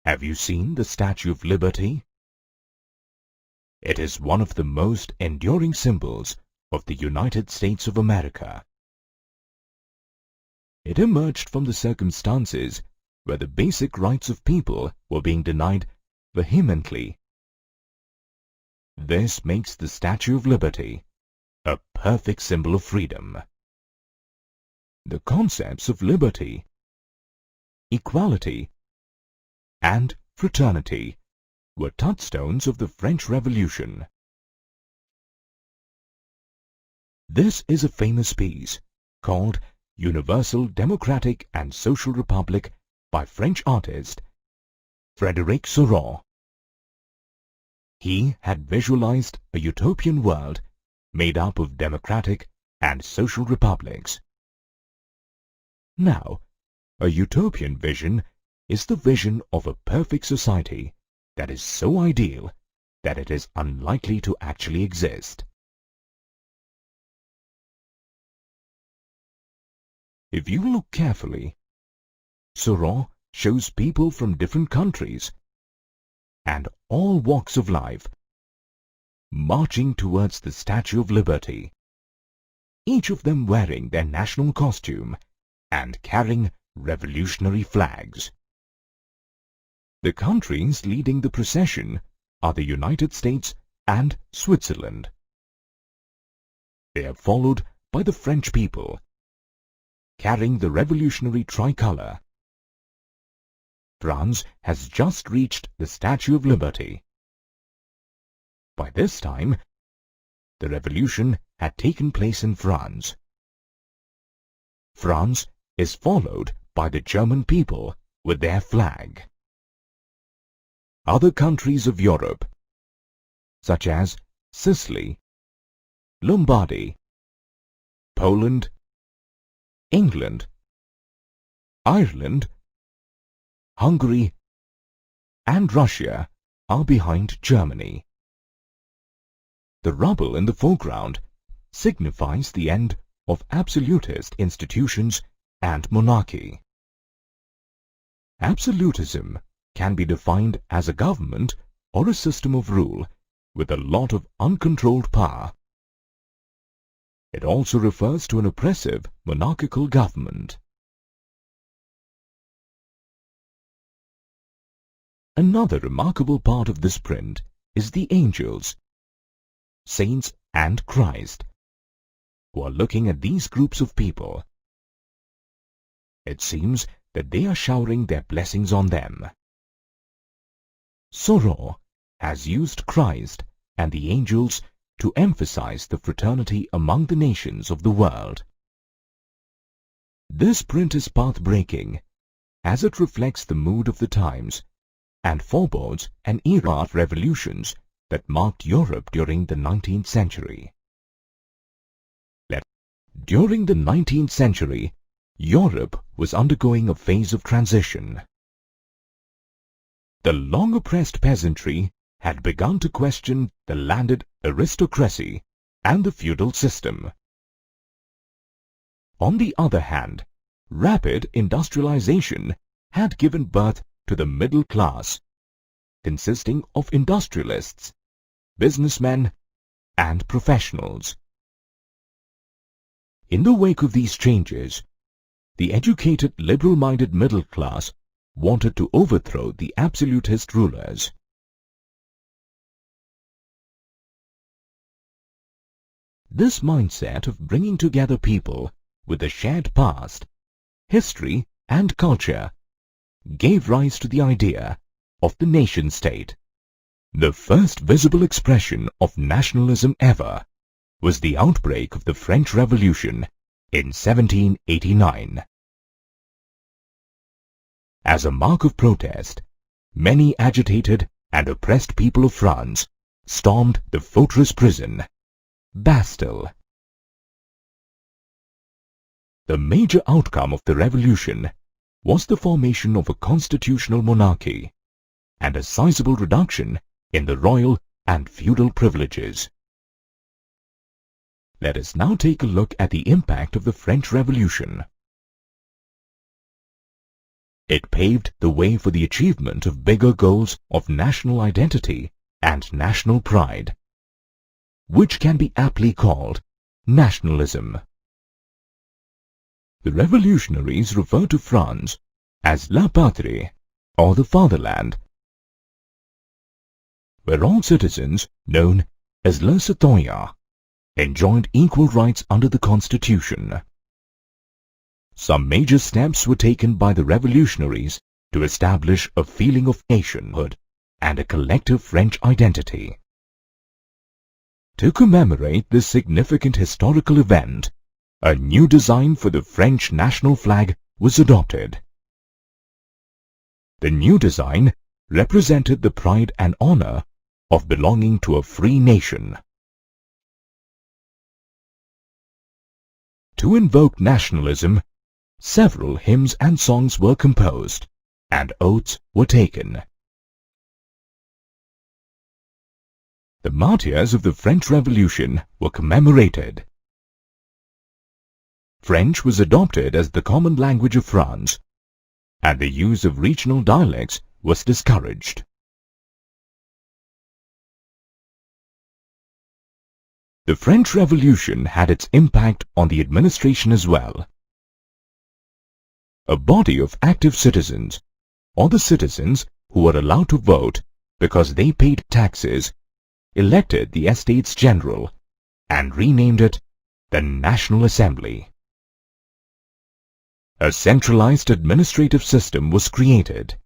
Have you seen the Statue of Liberty? It is one of the most enduring symbols of the United States of America. It emerged from the circumstances where the basic rights of people were being denied vehemently. This makes the Statue of Liberty a perfect symbol of freedom. The concepts of liberty, equality, and fraternity were touchstones of the French Revolution. This is a famous piece called Universal Democratic and Social Republic by French artist Frédéric Seurat. He had visualized a utopian world made up of democratic and social republics. Now, a utopian vision is the vision of a perfect society that is so ideal that it is unlikely to actually exist. If you look carefully, Seurat shows people from different countries and all walks of life marching towards the Statue of Liberty, each of them wearing their national costume and carrying revolutionary flags. The countries leading the procession are the United States and Switzerland. They are followed by the French people, carrying the revolutionary tricolour. France has just reached the Statue of Liberty. By this time, the revolution had taken place in France. France is followed by the German people with their flag. Other countries of Europe, such as Sicily, Lombardy, Poland, England, Ireland, Hungary, and Russia are behind Germany. The rubble in the foreground signifies the end of absolutist institutions and monarchy. Absolutism can be defined as a government or a system of rule with a lot of uncontrolled power. It also refers to an oppressive monarchical government. Another remarkable part of this print is the angels, saints and Christ, who are looking at these groups of people. It seems that they are showering their blessings on them. Seurat has used Christ and the angels to emphasize the fraternity among the nations of the world. This print is path-breaking, as it reflects the mood of the times and forebodes an era of revolutions that marked Europe during the 19th century. During the 19th century, Europe was undergoing a phase of transition. The long-oppressed peasantry had begun to question the landed aristocracy and the feudal system. On the other hand, rapid industrialization had given birth to the middle class, consisting of industrialists, businessmen, and professionals. In the wake of these changes, the educated, liberal-minded middle class wanted to overthrow the absolutist rulers. This mindset of bringing together people with a shared past, history, and culture gave rise to the idea of the nation-state. The first visible expression of nationalism ever was the outbreak of the French Revolution in 1789. As a mark of protest, many agitated and oppressed people of France stormed the fortress prison, Bastille. The major outcome of the revolution was the formation of a constitutional monarchy and a sizable reduction in the royal and feudal privileges. Let us now take a look at the impact of the French Revolution. It paved the way for the achievement of bigger goals of national identity and national pride, which can be aptly called nationalism. The revolutionaries referred to France as La Patrie, or the fatherland, where all citizens, known as les citoyens, enjoyed equal rights under the Constitution. Some major steps were taken by the revolutionaries to establish a feeling of nationhood and a collective French identity. To commemorate this significant historical event, a new design for the French national flag was adopted. The new design represented the pride and honor of belonging to a free nation. To invoke nationalism, several hymns and songs were composed, and oaths were taken. The martyrs of the French Revolution were commemorated. French was adopted as the common language of France, and the use of regional dialects was discouraged. The French Revolution had its impact on the administration as well. A body of active citizens, or the citizens who were allowed to vote because they paid taxes, elected the Estates General and renamed it the National Assembly. A centralized administrative system was created.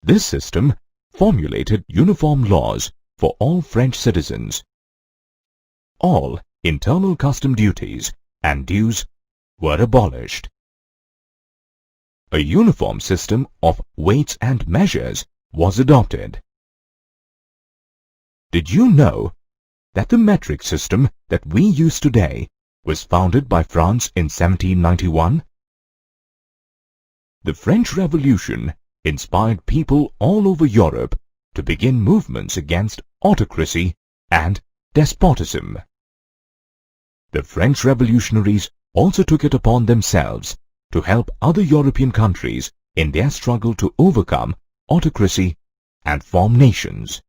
This system formulated uniform laws for all French citizens. All internal custom duties and dues were abolished. A uniform system of weights and measures was adopted. Did you know that the metric system that we use today was founded by France in 1791? The French Revolution inspired people all over Europe to begin movements against autocracy and despotism. The French revolutionaries also took it upon themselves to help other European countries in their struggle to overcome autocracy and form nations.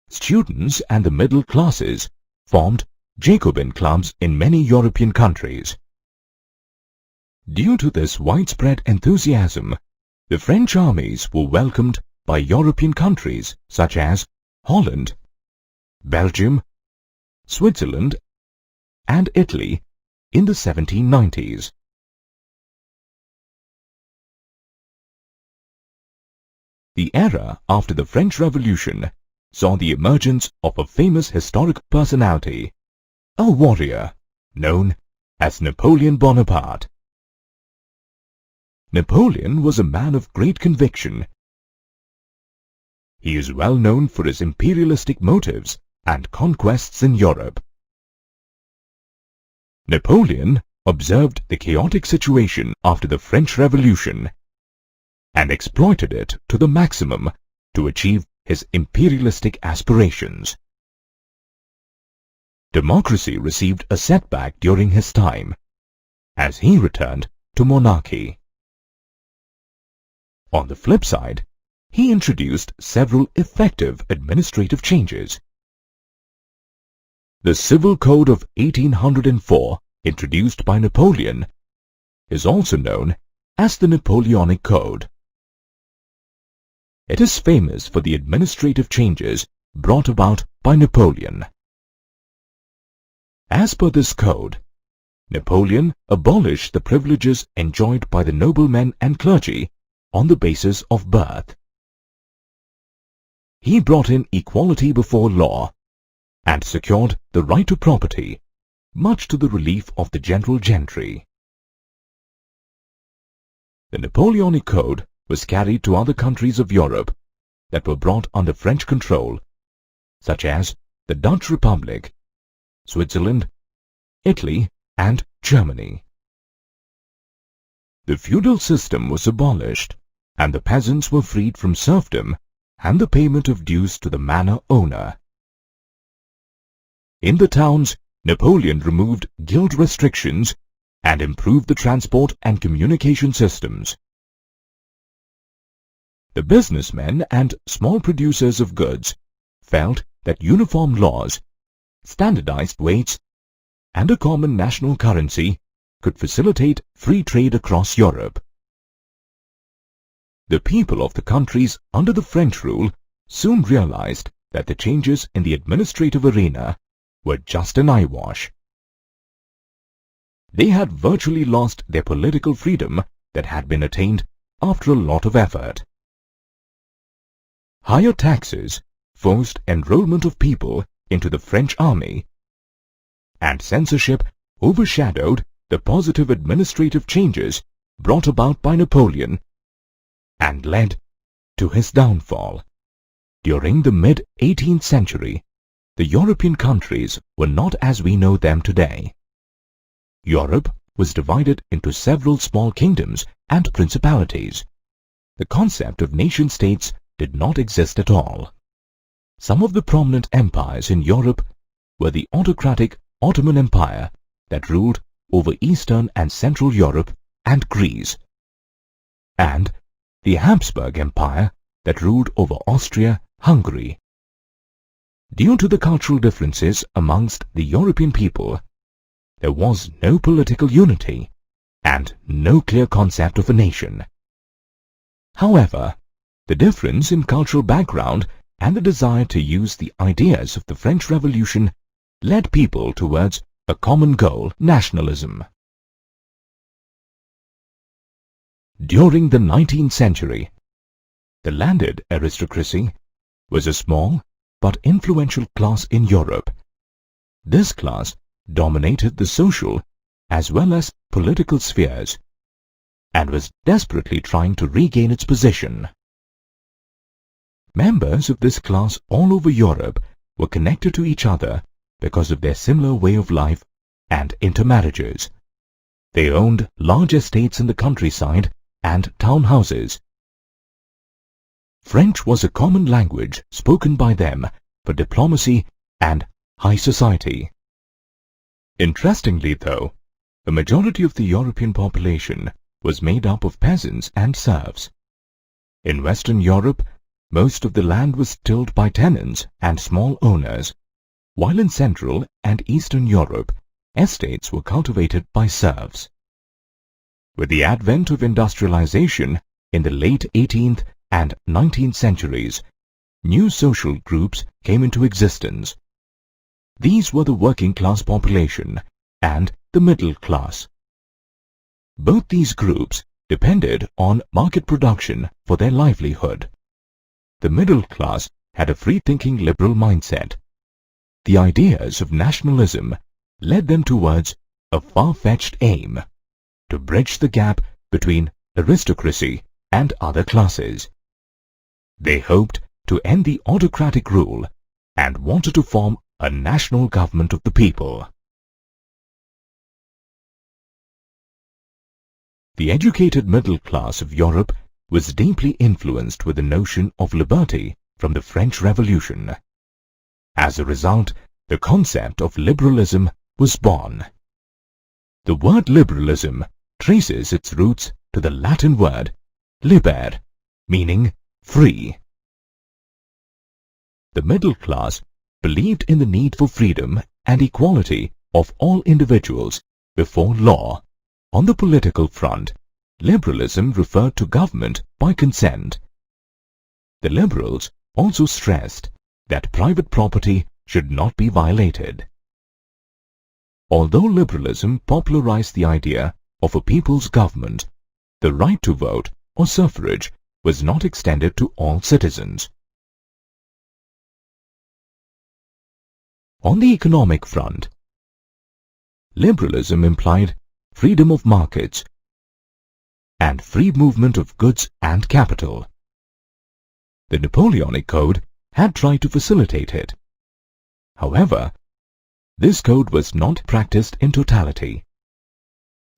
Students and the middle classes formed Jacobin clubs in many European countries. Due to this widespread enthusiasm, the French armies were welcomed by European countries such as Holland, Belgium, Switzerland, and Italy in the 1790s. The era after the French Revolution saw the emergence of a famous historic personality, a warrior known as Napoleon Bonaparte. Napoleon was a man of great conviction. He is well known for his imperialistic motives and conquests in Europe. Napoleon observed the chaotic situation after the French Revolution and exploited it to the maximum to achieve his imperialistic aspirations. Democracy received a setback during his time, as he returned to monarchy. On the flip side, he introduced several effective administrative changes. The Civil Code of 1804, introduced by Napoleon, is also known as the Napoleonic Code. It is famous for the administrative changes brought about by Napoleon. As per this code, Napoleon abolished the privileges enjoyed by the noblemen and clergy on the basis of birth. He brought in equality before law and secured the right to property, much to the relief of the general gentry. The Napoleonic Code was carried to other countries of Europe that were brought under French control, such as the Dutch Republic, Switzerland, Italy, and Germany. The feudal system was abolished, and the peasants were freed from serfdom and the payment of dues to the manor owner. In the towns, Napoleon removed guild restrictions and improve the transport and communication systems. The businessmen and small producers of goods felt that uniform laws, standardized weights, and a common national currency could facilitate free trade across Europe. The people of the countries under the French rule soon realized that the changes in the administrative arena were just an eyewash. They had virtually lost their political freedom that had been attained after a lot of effort. Higher taxes forced enrollment of people into the French army, and censorship overshadowed the positive administrative changes brought about by Napoleon and led to his downfall. During the mid-18th century, the European countries were not as we know them today. Europe was divided into several small kingdoms and principalities. The concept of nation-states did not exist at all. Some of the prominent empires in Europe were the autocratic Ottoman Empire that ruled over Eastern and Central Europe and Greece, and the Habsburg Empire that ruled over Austria, Hungary. Due to the cultural differences amongst the European people, there was no political unity and no clear concept of a nation. However, the difference in cultural background and the desire to use the ideas of the French Revolution led people towards a common goal, nationalism. During the 19th century, the landed aristocracy was a small but influential class in Europe. This class dominated the social as well as political spheres and was desperately trying to regain its position. Members of this class all over Europe were connected to each other because of their similar way of life and intermarriages. They owned large estates in the countryside and town houses. French was a common language spoken by them for diplomacy and high society. Interestingly though, the majority of the European population was made up of peasants and serfs. In Western Europe, most of the land was tilled by tenants and small owners, while in Central and Eastern Europe, estates were cultivated by serfs. With the advent of industrialization in the late 18th and 19th centuries, new social groups came into existence. These were the working class population and the middle class. Both these groups depended on market production for their livelihood. The middle class had a free-thinking liberal mindset. The ideas of nationalism led them towards a far-fetched aim to bridge the gap between aristocracy and other classes. They hoped to end the autocratic rule and wanted to form a national government of the people. The educated middle class of Europe was deeply influenced with the notion of liberty from the French Revolution. As a result, the concept of liberalism was born. The word liberalism traces its roots to the Latin word liber, meaning free. The middle class believed in the need for freedom and equality of all individuals before law. On the political front, liberalism referred to government by consent. The liberals also stressed that private property should not be violated. Although liberalism popularized the idea of a people's government, the right to vote or suffrage was not extended to all citizens. On the economic front, liberalism implied freedom of markets and free movement of goods and capital. The Napoleonic Code had tried to facilitate it. However, this code was not practiced in totality.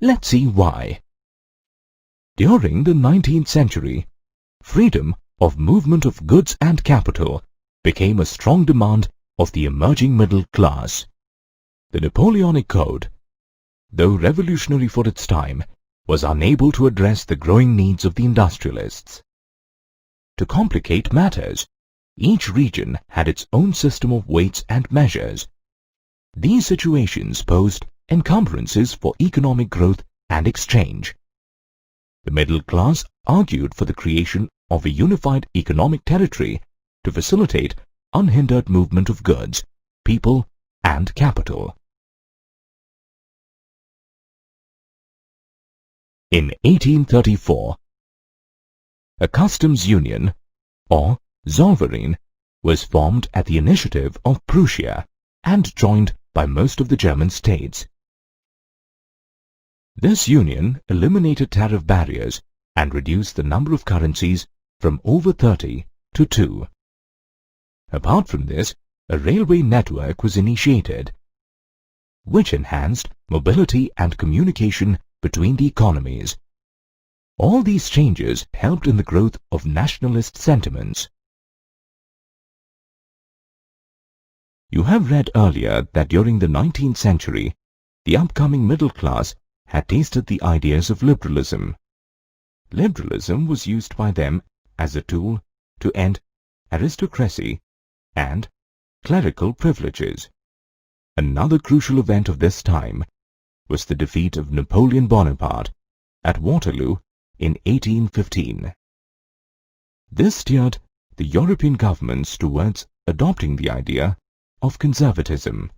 Let's see why. During the 19th century, freedom of movement of goods and capital became a strong demand of the emerging middle class. The Napoleonic Code though revolutionary for its time, was unable to address the growing needs of the industrialists. To complicate matters, each region had its own system of weights and measures. These situations posed encumbrances for economic growth and exchange. The middle class argued for the creation of a unified economic territory to facilitate unhindered movement of goods, people, and capital. In 1834, a customs union, or Zollverein, was formed at the initiative of Prussia and joined by most of the German states. This union eliminated tariff barriers and reduced the number of currencies from over 30 to 2. Apart from this, a railway network was initiated, which enhanced mobility and communication between the economies. All these changes helped in the growth of nationalist sentiments. You have read earlier that during the 19th century, the upcoming middle class had tasted the ideas of liberalism. Liberalism was used by them as a tool to end aristocracy and clerical privileges. Another crucial event of this time was the defeat of Napoleon Bonaparte at Waterloo in 1815. This steered the European governments towards adopting the idea of conservatism.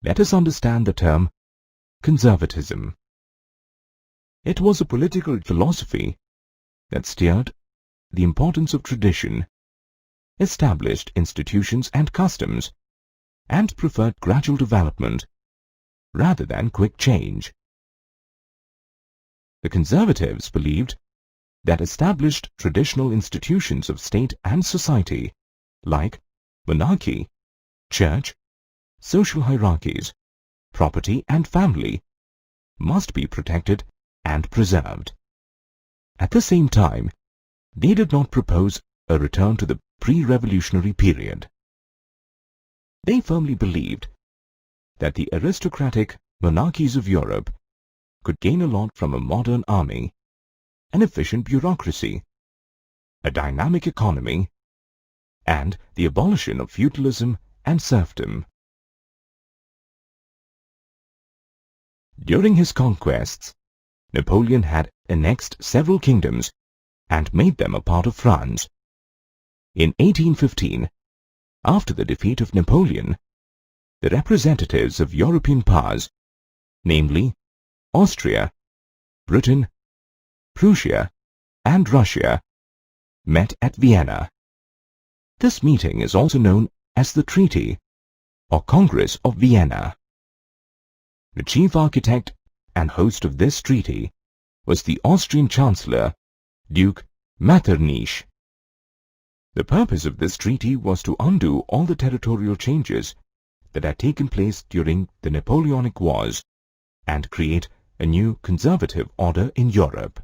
Let us understand the term conservatism. It was a political philosophy that steered the importance of tradition, established institutions and customs, and preferred gradual development rather than quick change. The conservatives believed that established traditional institutions of state and society, like monarchy, church, social hierarchies, property and family, must be protected and preserved. At the same time, they did not propose a return to the pre-revolutionary period. They firmly believed that the aristocratic monarchies of Europe could gain a lot from a modern army, an efficient bureaucracy, a dynamic economy, and the abolition of feudalism and serfdom. During his conquests, Napoleon had annexed several kingdoms and made them a part of France. In 1815, after the defeat of Napoleon, the representatives of European powers, namely Austria, Britain, Prussia, and Russia, met at Vienna. This meeting is also known as the Treaty or Congress of Vienna. The chief architect and host of this treaty was the Austrian Chancellor, Duke Metternich. The purpose of this treaty was to undo all the territorial changes that had taken place during the Napoleonic Wars and create a new conservative order in Europe.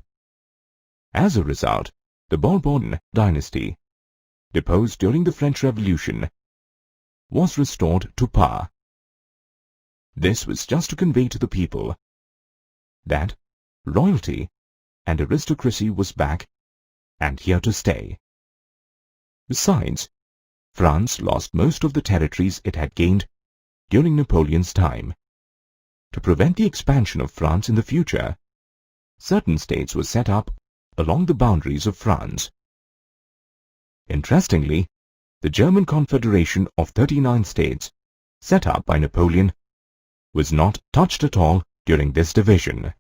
As a result, the Bourbon dynasty, deposed during the French Revolution, was restored to power. This was just to convey to the people that royalty and aristocracy was back and here to stay. Besides, France lost most of the territories it had gained during Napoleon's time. To prevent the expansion of France in the future, certain states were set up along the boundaries of France. Interestingly, the German Confederation of 39 states, set up by Napoleon, was not touched at all during this division.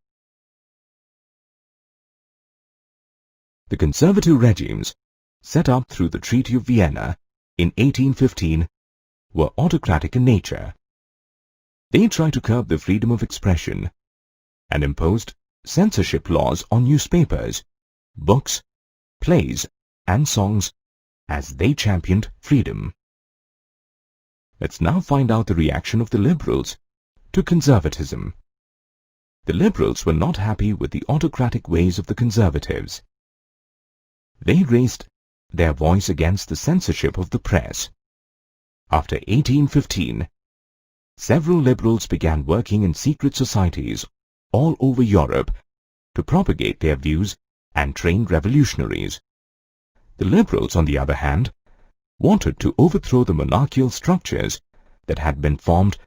The conservative regimes, set up through the Treaty of Vienna in 1815, were autocratic in nature. They tried to curb the freedom of expression and imposed censorship laws on newspapers, books, plays, and songs as they championed freedom. Let's now find out the reaction of the liberals to conservatism. The liberals were not happy with the autocratic ways of the conservatives. They raised their voice against the censorship of the press. After 1815, several liberals began working in secret societies all over Europe to propagate their views and train revolutionaries. The liberals, on the other hand, wanted to overthrow the monarchical structures that had been formed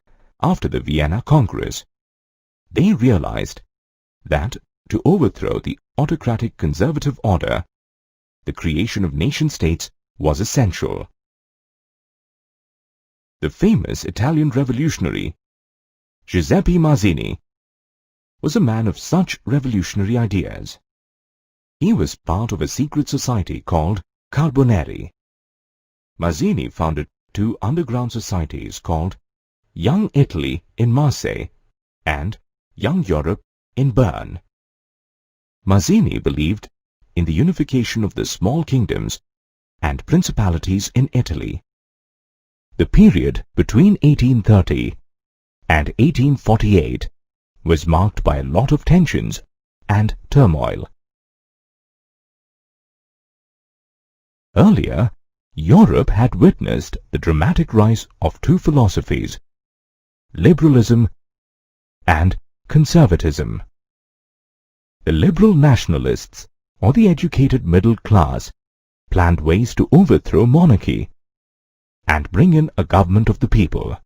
after the Vienna Congress. They realized that to overthrow the autocratic conservative order, the creation of nation-states was essential. The famous Italian revolutionary Giuseppe Mazzini was a man of such revolutionary ideas. He was part of a secret society called Carbonari. Mazzini founded two underground societies called Young Italy in Marseille and Young Europe in Bern. Mazzini believed in the unification of the small kingdoms and principalities in Italy. The period between 1830 and 1848 was marked by a lot of tensions and turmoil. Earlier, Europe had witnessed the dramatic rise of two philosophies, Liberalism and conservatism. The liberal nationalists, or the educated middle class, planned ways to overthrow monarchy and bring in a government of the people.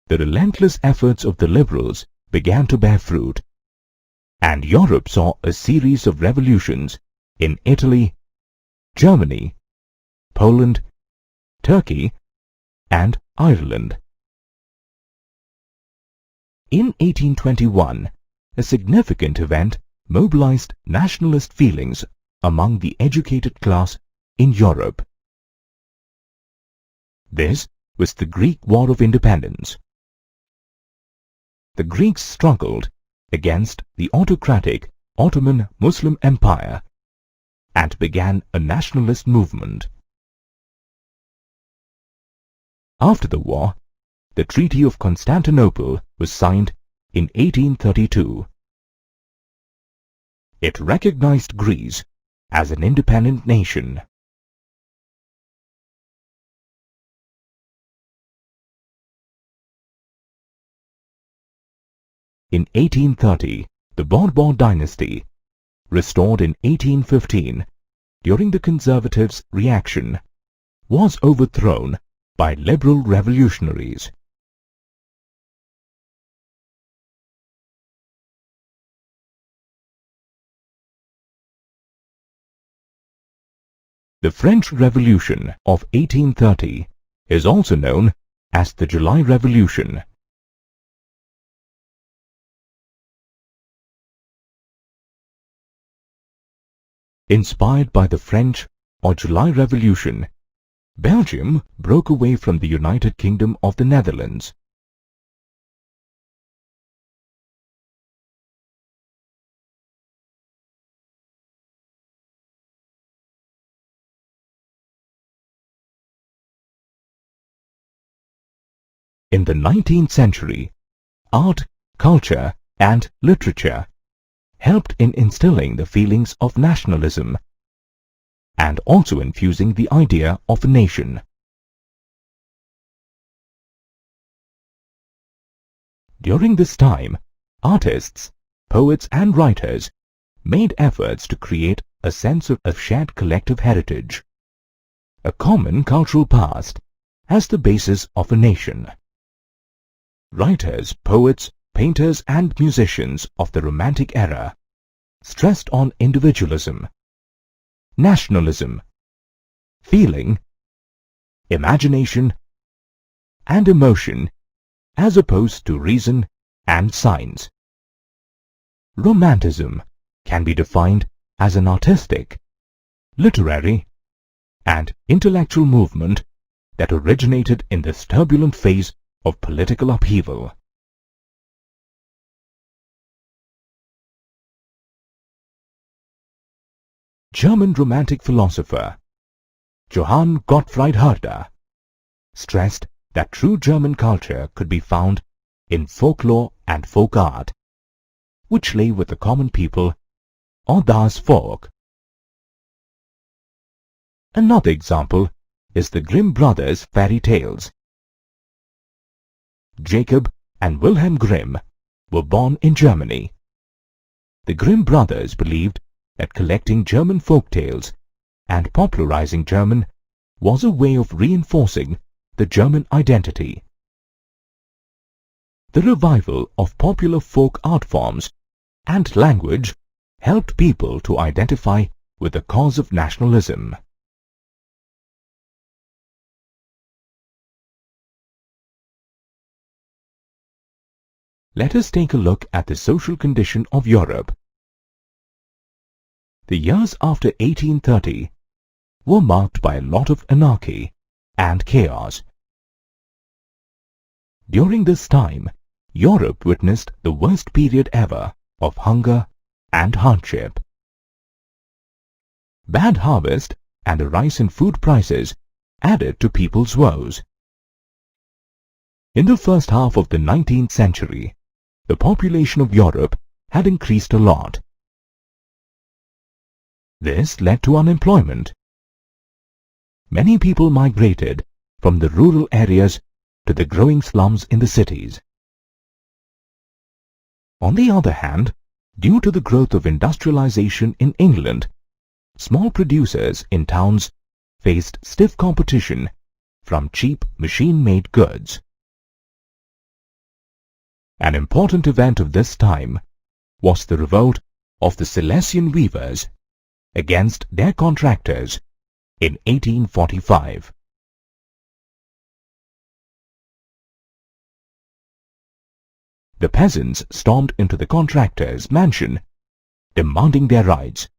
The relentless efforts of the liberals began to bear fruit, and Europe saw a series of revolutions in Italy, Germany, Poland, Turkey, and Ireland. In 1821, a significant event mobilized nationalist feelings among the educated class in Europe. This was the Greek War of Independence. The Greeks struggled against the autocratic Ottoman Muslim Empire and began a nationalist movement. After the war, the Treaty of Constantinople was signed in 1832. It recognized Greece as an independent nation. In 1830, the Bourbon dynasty, restored in 1815 during the conservatives' reaction, was overthrown by liberal revolutionaries. The French Revolution of 1830 is also known as the July Revolution. Inspired by the French or July Revolution, Belgium broke away from the United Kingdom of the Netherlands. In the 19th century, art, culture, and literature helped in instilling the feelings of nationalism and also infusing the idea of a nation. During this time, artists, poets and writers made efforts to create a sense of a shared collective heritage, a common cultural past as the basis of a nation. Writers, poets, painters and musicians of the Romantic era stressed on individualism, nationalism, feeling, imagination, and emotion as opposed to reason and science. Romanticism can be defined as an artistic, literary, and intellectual movement that originated in this turbulent phase of political upheaval. German Romantic philosopher Johann Gottfried Herder stressed that true German culture could be found in folklore and folk art, which lay with the common people or das Volk. Another example is the Grimm brothers' fairy tales. Jacob, and Wilhelm Grimm were born in Germany. The Grimm brothers believed that collecting German folk tales and popularizing German was a way of reinforcing the German identity. The revival of popular folk art forms and language helped people to identify with the cause of nationalism. Let us take a look at the social condition of Europe. The years after 1830 were marked by a lot of anarchy and chaos. During this time, Europe witnessed the worst period ever of hunger and hardship. Bad harvest and a rise in food prices added to people's woes. In the first half of the 19th century, the population of Europe had increased a lot. This led to unemployment. Many people migrated from the rural areas to the growing slums in the cities. On the other hand, due to the growth of industrialization in England, small producers in towns faced stiff competition from cheap machine-made goods. An important event of this time was the revolt of the Silesian weavers against their contractors in 1845. The peasants stormed into the contractor's mansion, demanding their rights.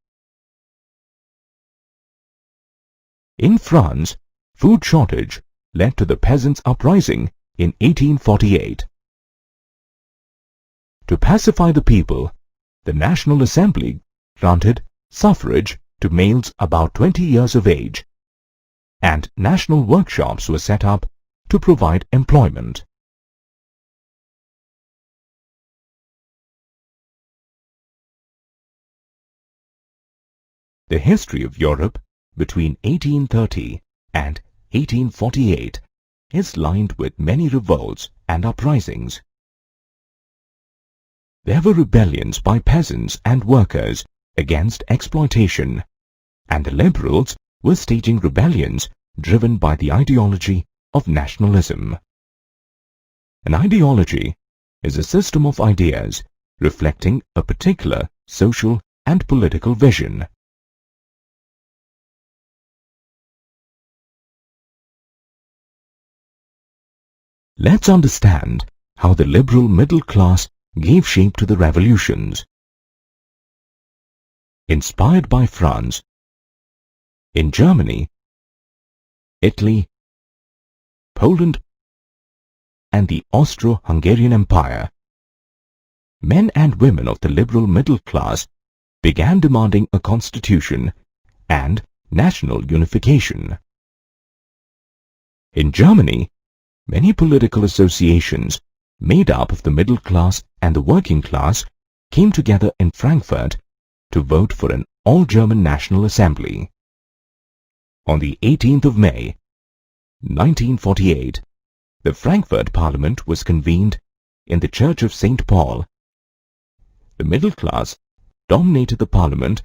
In France, food shortage led to the peasants' uprising in 1848. To pacify the people, the National Assembly granted suffrage to males about 20 years of age, and national workshops were set up to provide employment. The history of Europe between 1830 and 1848 is lined with many revolts and uprisings. There were rebellions by peasants and workers against exploitation, and the liberals were staging rebellions driven by the ideology of nationalism. An ideology is a system of ideas reflecting a particular social and political vision. Let's understand how the liberal middle class gave shape to the revolutions. Inspired by France, in Germany, Italy, Poland, and the Austro-Hungarian Empire, men and women of the liberal middle class began demanding a constitution and national unification. In Germany, many political associations made up of the middle class and the working class came together in Frankfurt to vote for an all-German National Assembly. On the 18th of May, 1948, the Frankfurt Parliament was convened in the Church of St. Paul. The middle class dominated the Parliament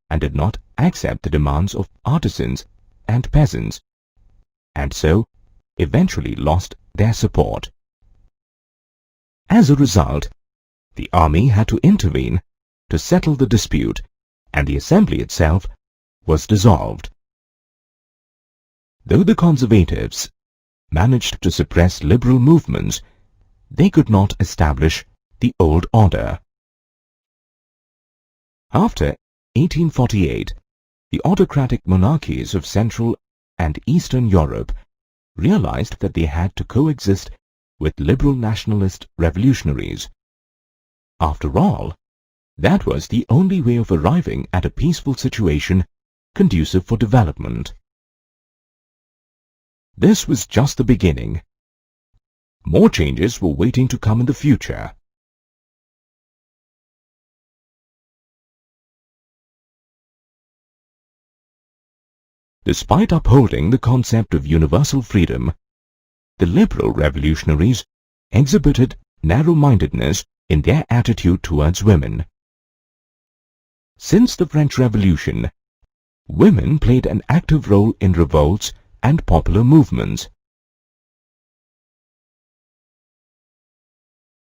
and did not accept the demands of artisans and peasants, and so eventually lost their support. As a result, the army had to intervene to settle the dispute, and the assembly itself was dissolved. Though the conservatives managed to suppress liberal movements, they could not establish the old order. After 1848, the autocratic monarchies of Central and Eastern Europe realized that they had to coexist with liberal nationalist revolutionaries. After all, that was the only way of arriving at a peaceful situation conducive for development. This was just the beginning. More changes were waiting to come in the future. Despite upholding the concept of universal freedom, the liberal revolutionaries exhibited narrow-mindedness in their attitude towards women. Since the French Revolution, women played an active role in revolts and popular movements.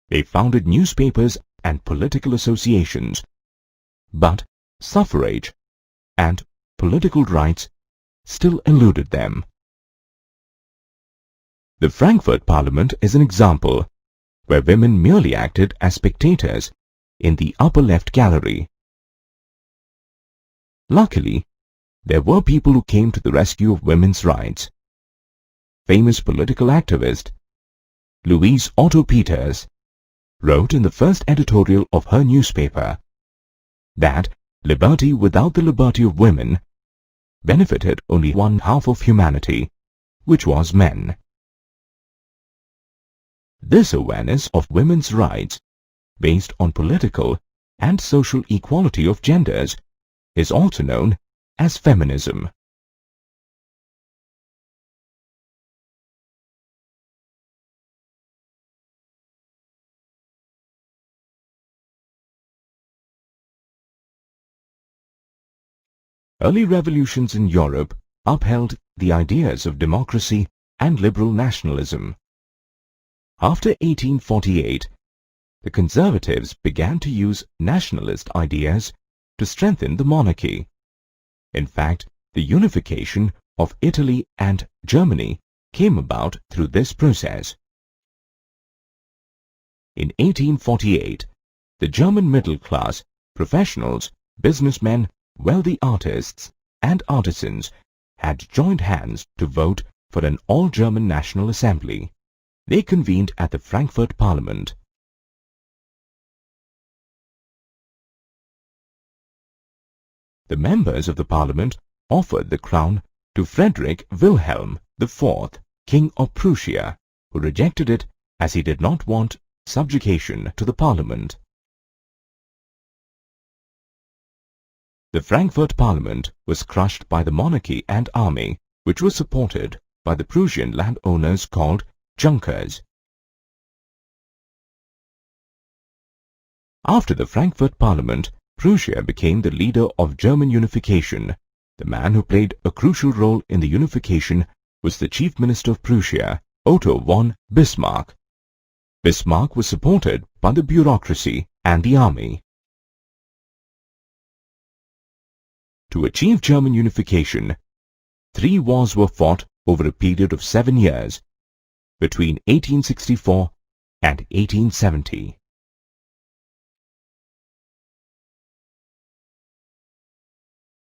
They founded newspapers and political associations, but suffrage and political rights still eluded them. The Frankfurt Parliament is an example where women merely acted as spectators in the upper left gallery. Luckily, there were people who came to the rescue of women's rights. Famous political activist Louise Otto Peters wrote in the first editorial of her newspaper that liberty without the liberty of women benefited only one half of humanity, which was men. This awareness of women's rights, based on political and social equality of genders, is also known as feminism. Early revolutions in Europe upheld the ideas of democracy and liberal nationalism. After 1848, the conservatives began to use nationalist ideas to strengthen the monarchy. In fact, the unification of Italy and Germany came about through this process. In 1848, the German middle class, professionals, businessmen, wealthy artists, and artisans had joined hands to vote for an all-German National Assembly. They convened at the Frankfurt Parliament. The members of the Parliament offered the crown to Frederick Wilhelm IV, King of Prussia, who rejected it as he did not want subjugation to the Parliament. The Frankfurt Parliament was crushed by the monarchy and army, which was supported by the Prussian landowners called Junkers. After the Frankfurt Parliament, Prussia became the leader of German unification. The man who played a crucial role in the unification was the Chief Minister of Prussia, Otto von Bismarck. Bismarck was supported by the bureaucracy and the army. To achieve German unification, 3 wars were fought over a period of 7 years, between 1864 and 1870.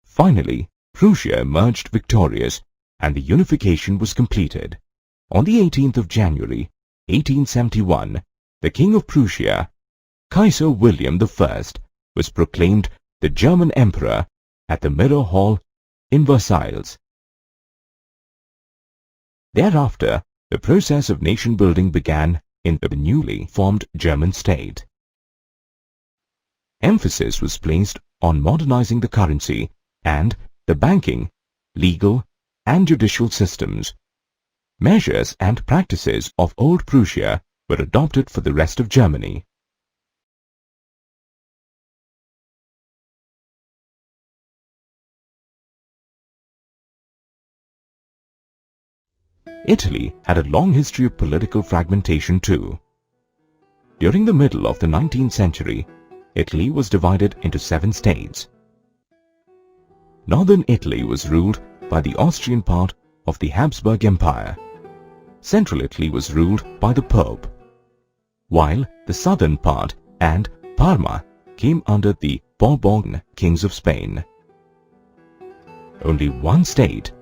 Finally, Prussia emerged victorious and the unification was completed. On the 18th of January, 1871, the King of Prussia, Kaiser William I, was proclaimed the German Emperor at the Mirror Hall in Versailles. Thereafter, the process of nation-building began in the newly formed German state. Emphasis was placed on modernizing the currency and the banking, legal, and judicial systems. Measures and practices of Old Prussia were adopted for the rest of Germany. Italy had a long history of political fragmentation too. During the middle of the 19th century, Italy was divided into 7 states. Northern Italy was ruled by the Austrian part of the Habsburg Empire. Central Italy was ruled by the Pope, while the southern part and Parma came under the Bourbon kings of Spain. Only one state,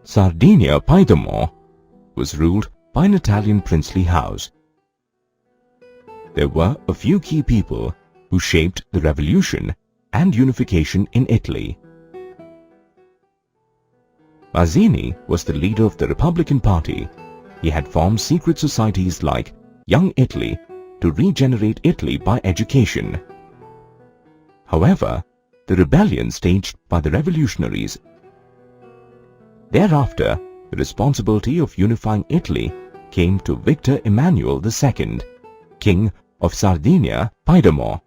Sardinia-Piedmont, was ruled by an Italian princely house. There were a few key people who shaped the revolution and unification in Italy. Mazzini was the leader of the Republican Party. He had formed secret societies like Young Italy to regenerate Italy by education. However, the rebellion staged by the revolutionaries. Thereafter, the responsibility of unifying Italy came to Victor Emmanuel II, King of Sardinia, Piedmont.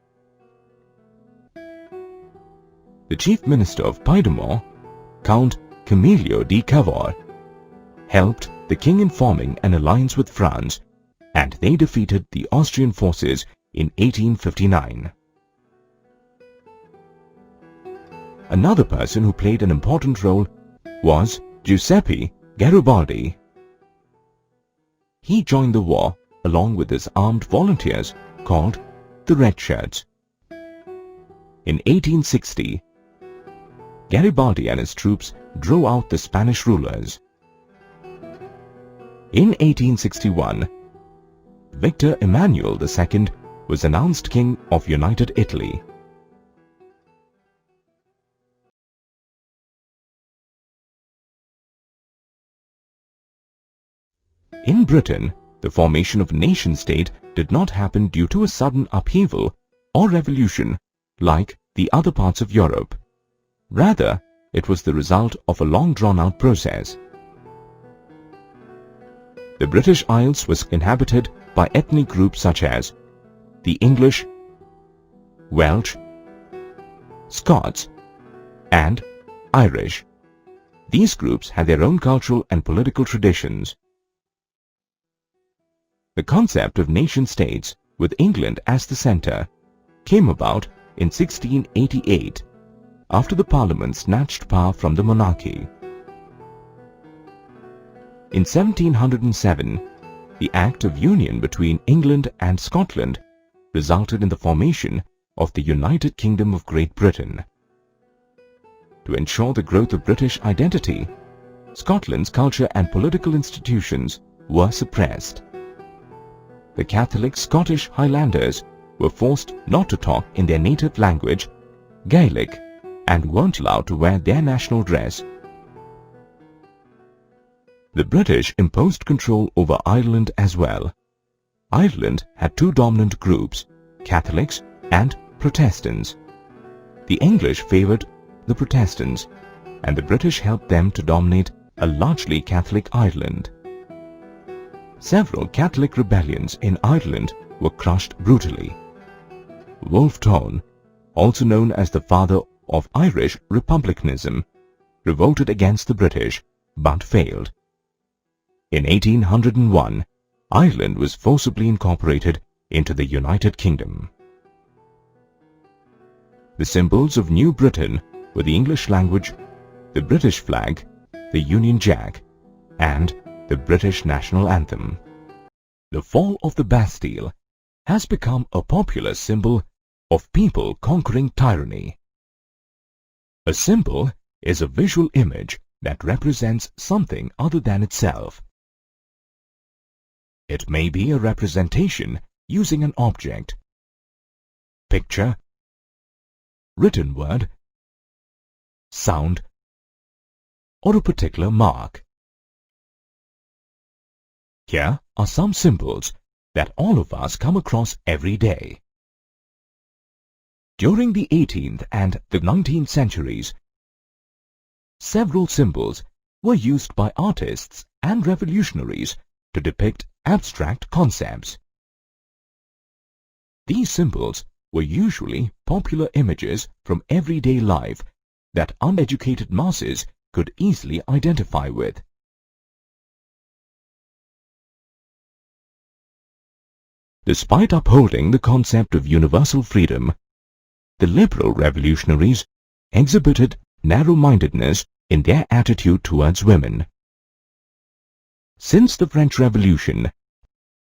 The Chief Minister of Piedmont, Count Camillo di Cavour, helped the king in forming an alliance with France, and they defeated the Austrian forces in 1859. Another person who played an important role was Giuseppe Garibaldi. He joined the war along with his armed volunteers called the Red Shirts. In 1860, Garibaldi and his troops drove out the Spanish rulers. In 1861, Victor Emmanuel II was announced King of United Italy. In Britain, the formation of a nation-state did not happen due to a sudden upheaval or revolution like the other parts of Europe. Rather, it was the result of a long drawn-out process. The British Isles was inhabited by ethnic groups such as the English, Welsh, Scots, and Irish. These groups had their own cultural and political traditions. The concept of nation-states, with England as the centre, came about in 1688, after the Parliament snatched power from the monarchy. In 1707, the Act of Union between England and Scotland resulted in the formation of the United Kingdom of Great Britain. To ensure the growth of British identity, Scotland's culture and political institutions were suppressed. The Catholic Scottish Highlanders were forced not to talk in their native language, Gaelic, and weren't allowed to wear their national dress. The British imposed control over Ireland as well. Ireland had two dominant groups, Catholics and Protestants. The English favoured the Protestants, and the British helped them to dominate a largely Catholic Ireland. Several Catholic rebellions in Ireland were crushed brutally. Wolfe Tone, also known as the father of Irish republicanism, revolted against the British but failed. In 1801, Ireland was forcibly incorporated into the United Kingdom. The symbols of New Britain were the English language, the British flag, the Union Jack, and the British national anthem. The fall of the Bastille has become a popular symbol of people conquering tyranny. A symbol is a visual image that represents something other than itself. It may be a representation using an object, picture, written word, sound, or a particular mark. Here are some symbols that all of us come across every day. During the 18th and the 19th centuries, several symbols were used by artists and revolutionaries to depict abstract concepts. These symbols were usually popular images from everyday life that uneducated masses could easily identify with. Despite upholding the concept of universal freedom, the liberal revolutionaries exhibited narrow-mindedness in their attitude towards women. Since the French Revolution,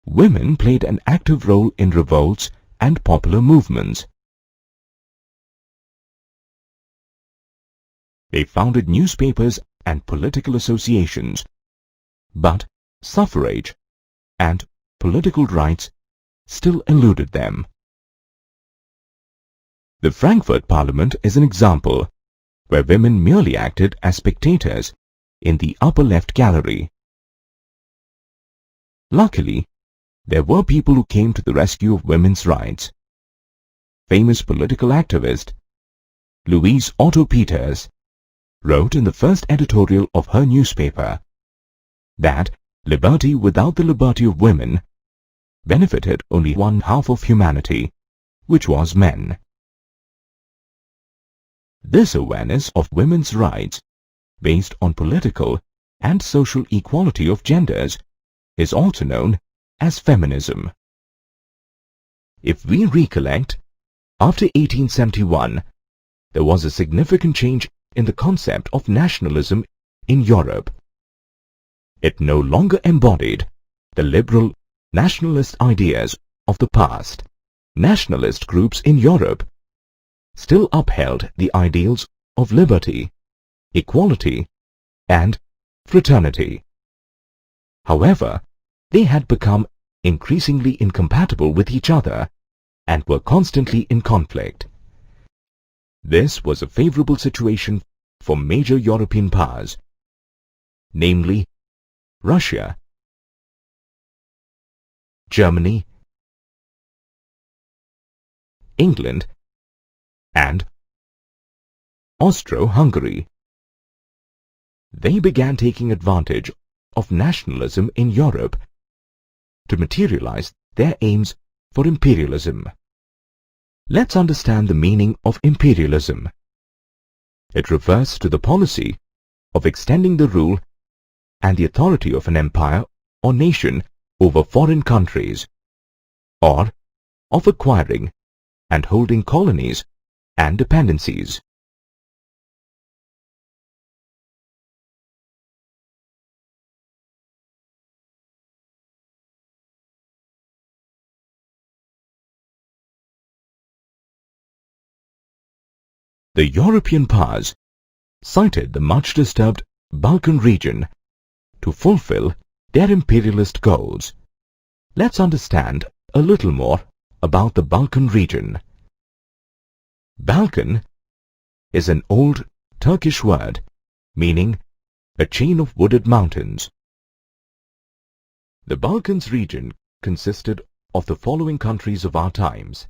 women played an active role in revolts and popular movements. They founded newspapers and political associations, but suffrage and political rights still eluded them. The Frankfurt Parliament is an example where women merely acted as spectators in the upper left gallery. Luckily, there were people who came to the rescue of women's rights. Famous political activist Louise Otto Peters wrote in the first editorial of her newspaper that liberty without the liberty of women benefited only one half of humanity, which was men. This awareness of women's rights, based on political and social equality of genders, is also known as feminism. If we recollect, after 1871, there was a significant change in the concept of nationalism in Europe. It no longer embodied the liberal nationalist ideas of the past. Nationalist groups in Europe still upheld the ideals of liberty, equality, and fraternity. However, they had become increasingly incompatible with each other and were constantly in conflict. This was a favorable situation for major European powers, namely Russia, Germany, England, and Austro-Hungary. They began taking advantage of nationalism in Europe to materialize their aims for imperialism. Let's understand the meaning of imperialism. It refers to the policy of extending the rule and the authority of an empire or nation over foreign countries, or of acquiring and holding colonies and dependencies. The European powers cited the much disturbed Balkan region to fulfill their imperialist goals. Let's understand a little more about the Balkan region. Balkan is an old Turkish word meaning a chain of wooded mountains. The Balkans region consisted of the following countries of our times: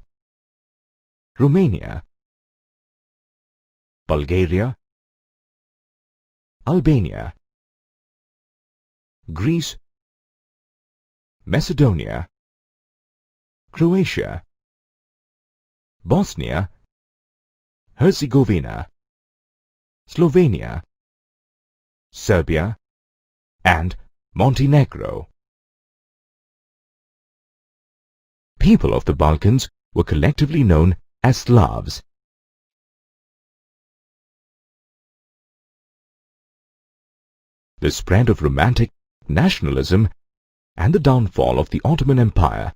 Romania, Bulgaria, Albania, Greece, Macedonia, Croatia, Bosnia, Herzegovina, Slovenia, Serbia, and Montenegro. People of the Balkans were collectively known as Slavs. The spread of romantic nationalism and the downfall of the Ottoman Empire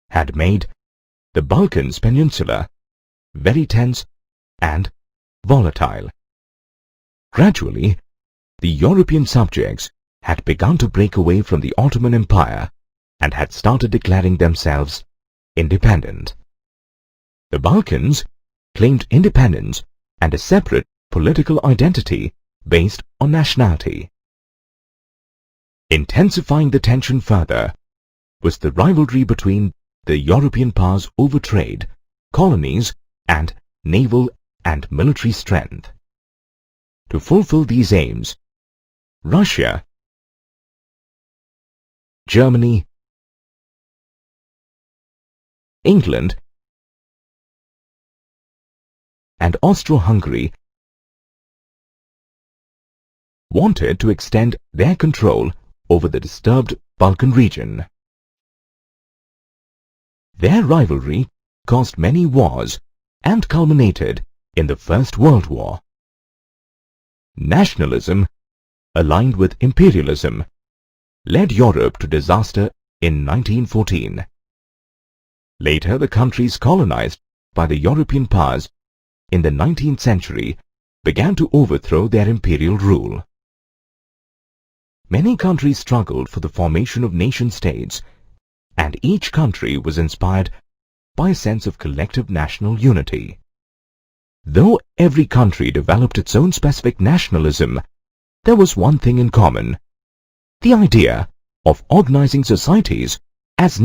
had made the Balkans Peninsula very tense and volatile. Gradually, the European subjects had begun to break away from the Ottoman Empire and had started declaring themselves independent. The Balkans claimed independence and a separate political identity based on nationality. Intensifying the tension further was the rivalry between the European powers over trade, colonies, and naval and military strength. To fulfill these aims, Russia, Germany, England, and Austro-Hungary wanted to extend their control over the disturbed Balkan region. Their rivalry caused many wars and culminated in the First World War. Nationalism, aligned with imperialism, led Europe to disaster in 1914. Later, the countries colonized by the European powers in the 19th century began to overthrow their imperial rule. Many countries struggled for the formation of nation-states, and each country was inspired by a sense of collective national unity. Though every country developed its own specific nationalism, there was one thing in common: the idea of organizing societies